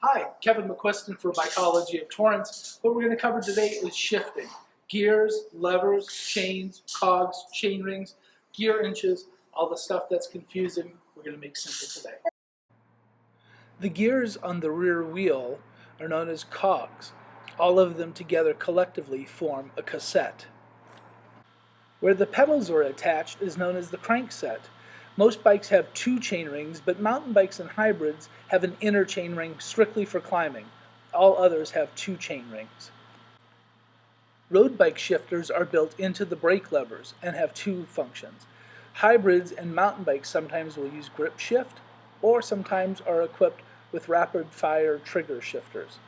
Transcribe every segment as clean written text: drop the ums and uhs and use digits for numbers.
Hi, Kevin McQuiston for Bikeology of Torrance. What we're going to cover today is shifting. Gears, levers, chains, cogs, chain rings, gear inches, all the stuff that's confusing, we're going to make simple today. The gears on the rear wheel are known as cogs. All of them together collectively form a cassette. Where the pedals are attached is known as the crankset. Most bikes have two chain rings, but mountain bikes and hybrids have an inner chain ring strictly for climbing. All others have two chain rings. Road bike shifters are built into the brake levers and have two functions. Hybrids and mountain bikes sometimes will use grip shift, or sometimes are equipped with rapid fire trigger shifters.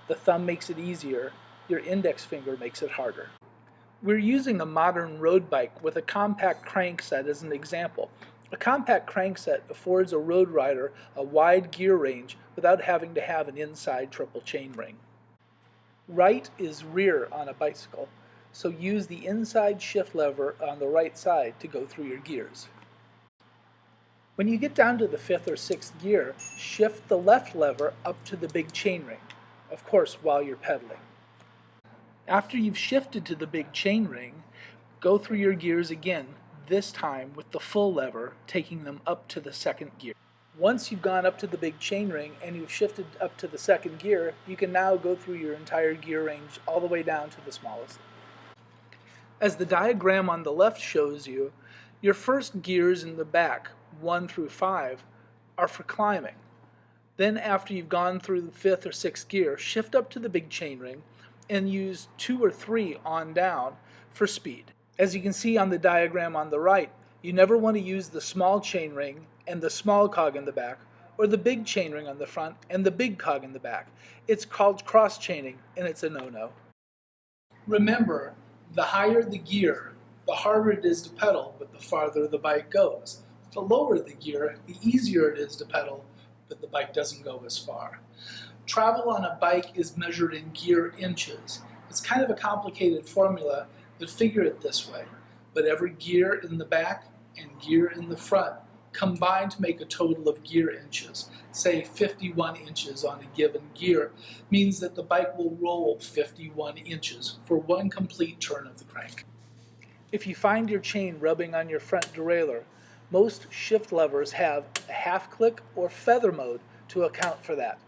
The thumb makes it easier, your index finger makes it harder. We're using a modern road bike with a compact crankset as an example. A compact crankset affords a road rider a wide gear range without having to have an inside triple chain ring. Right is rear on a bicycle, so use the inside shift lever on the right side to go through your gears. When you get down to the 5th or 6th gear, shift the left lever up to the big chain ring, of course while you're pedaling. After you've shifted to the big chain ring, go through your gears again, this time with the full lever, taking them up to the 2nd gear. Once you've gone up to the big chain ring and you've shifted up to the 2nd gear, you can now go through your entire gear range all the way down to the smallest. As the diagram on the left shows you, your first gears in the back, 1 through 5, are for climbing. Then after you've gone through the 5th or 6th gear, shift up to the big chain ring and use 2 or 3 on down for speed. As you can see on the diagram on the right, you never want to use the small chain ring and the small cog in the back, or the big chain ring on the front and the big cog in the back. It's called cross-chaining, and it's a no-no. Remember, the higher the gear, the harder it is to pedal, but the farther the bike goes. The lower the gear, the easier it is to pedal, but the bike doesn't go as far. Travel on a bike is measured in gear inches. It's kind of a complicated formula, but figure it this way. But every gear in the back and gear in the front combine to make a total of gear inches. Say 51 inches on a given gear means that the bike will roll 51 inches for one complete turn of the crank. If you find your chain rubbing on your front derailleur, most shift levers have a half click or feather mode to account for that.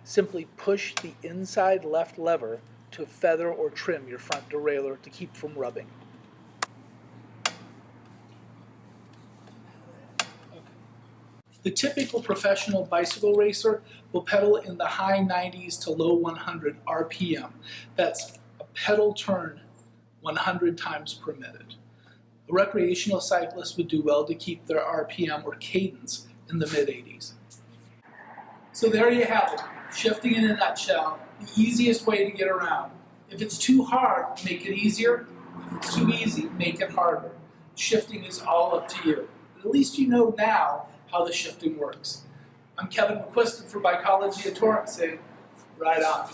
Simply push the inside left lever to feather or trim your front derailleur to keep from rubbing. The typical professional bicycle racer will pedal in the high 90s to low 100 RPM. That's a pedal turn 100 times per minute. A recreational cyclist would do well to keep their RPM or cadence in the mid-80s. So there you have it. Shifting in a nutshell, the easiest way to get around. If it's too hard, make it easier. If it's too easy, make it harder. Shifting is all up to you. But at least you know now how the shifting works. I'm Kevin McQuiston for Bikeology of Torrance, saying, ride on.